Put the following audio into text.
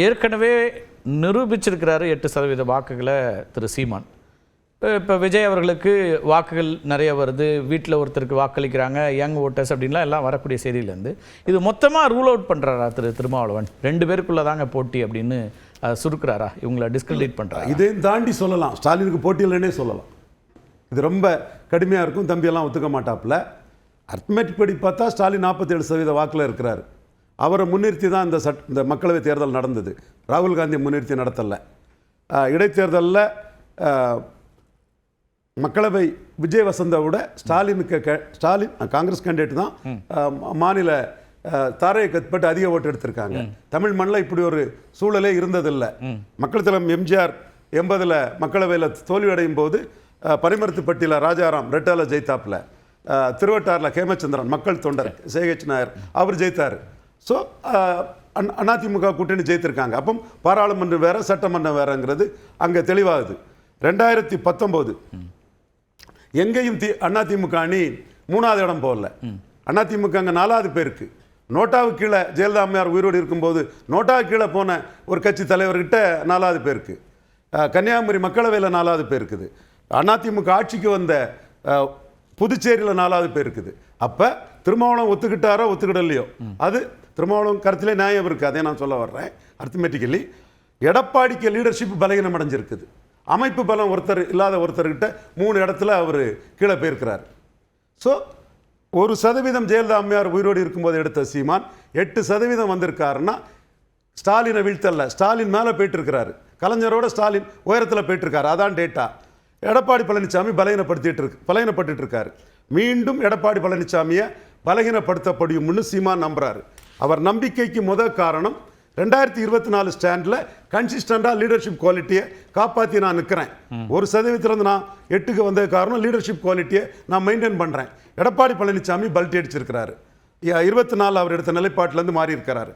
ஏற்கனவே நிரூபிச்சிருக்கிறாரு 8% வாக்குகளை திரு சீமான். இப்போ விஜய் அவர்களுக்கு வாக்குகள் நிறைய வருது, வீட்டில் ஒருத்தருக்கு வாக்களிக்கிறாங்க, யங் ஓட்டர்ஸ் அப்படின்லாம் எல்லாம் வரக்கூடிய செய்தியிலேருந்து இது மொத்தமாக ரூல் அவுட் பண்ணுறாரா திரு திருமாவளவன்? 2 பேருக்குள்ளே தாங்க போட்டி அப்படின்னு சுருக்கிறாரா, இவங்களை டிஸ்கிரெடிட் பண்ணுறாரா? இதையும் தாண்டி சொல்லலாம், ஸ்டாலினுக்கு போட்டி இல்லைன்னே சொல்லலாம். இது ரொம்ப கடுமையாக இருக்கும், தம்பியெல்லாம் ஒத்துக்க மாட்டாப்புல. அர்த்தமேட்டிக் படி பார்த்தா ஸ்டாலின் 47% வாக்கில் இருக்கிறார். அவரை முன்னிறுத்தி தான் இந்த மக்களவை தேர்தல் நடந்தது. ராகுல் காந்தி முன்னிறுத்தி நடத்தலை. இடைத்தேர்தலில் மக்களவை விஜய் வசந்தை விட ஸ்டாலின் காங்கிரஸ் கேண்டிடேட் தான் மாநில தாரையை கட்பட்டு அதிக ஓட்டு எடுத்திருக்காங்க. தமிழ் மண்ணில் இப்படி ஒரு சூழலே இருந்ததில்லை. மக்கள் தலைவர் எம்ஜிஆர் 80 மக்களவையில் தோல்வி அடையும் போது பரிமரத்துப்பட்டியில் ராஜாராம் ரெட்டால ஜெயித்தாப்பில், திருவட்டாரில் ஹேமச்சந்திரன் மக்கள் தொண்டர் சேகச் நாயர் அவர் ஜெயித்தார். ஸோ அதிமுக கூட்டணி ஜெயித்திருக்காங்க. அப்போ பாராளுமன்றம் வேற சட்டமன்றம் வேறங்கிறது அங்கே தெளிவாகுது. 2019 எங்கேயும் அதிமுக அணி 3வது இடம் போகல. அதிமுக அங்கே 4வது பேருக்கு. நோட்டாவுக்கு கீழே ஜெயலலிதா அம்மையார் உயிரோடு இருக்கும்போது நோட்டாவுக்கு கீழே போன ஒரு கட்சி தலைவர்கிட்ட 4வது பேருக்கு. கன்னியாகுமரி மக்களவையில் 4வது பேர் இருக்குது. அதிமுக ஆட்சிக்கு வந்த புதுச்சேரியில் 4வது பேர் இருக்குது. அப்போ திருமாவளவன் ஒத்துக்கிட்டாரோ ஒத்துக்கிடலையோ அது திருமாவளவன் கருத்திலே நியாயம் இருக்குது. அதே நான் சொல்ல வர்றேன். அர்த்தமேட்டிக்கலி எடப்பாடிக்கு லீடர்ஷிப் பலகீனம் அடைஞ்சிருக்குது. அமைப்பு பலம் ஒருத்தர் இல்லாத ஒருத்தர்கிட்ட 3 இடத்துல அவர் கீழே போயிருக்கிறார். ஸோ 1% ஜெயலலிதா அம்மையார் உயிரோடு இருக்கும்போது எடுத்த சீமான் 8% வந்திருக்காருன்னா ஸ்டாலினை வீழ்த்தல்ல, ஸ்டாலின் மேலே போயிட்டு இருக்கிறாரு. கலைஞரோட ஸ்டாலின் உயரத்தில் போயிட்டு இருக்காரு. அதான் டேட்டா. எடப்பாடி பழனிசாமி பலகீனப்பட்டு இருக்காரு. மீண்டும் எடப்பாடி பழனிசாமியை பலகீனப்படுத்தப்படியும்னு சீமான் நம்புறாரு. அவர் நம்பிக்கைக்கு முதல் காரணம் 2024 ஸ்டாண்டில் கன்சிஸ்டண்டாக லீடர்ஷிப் குவாலிட்டியை காப்பாற்றி நான் நிற்கிறேன். 1% நான் 8க்கு வந்த காரணம் லீடர்ஷிப் குவாலிட்டியை நான் மெயின்டைன் பண்ணுறேன். எடப்பாடி பழனிசாமி பல்ட்டி அடிச்சிருக்கிறாரு. 24 அவர் எடுத்த நிலைப்பாட்டிலேருந்து மாறி இருக்கிறாரு.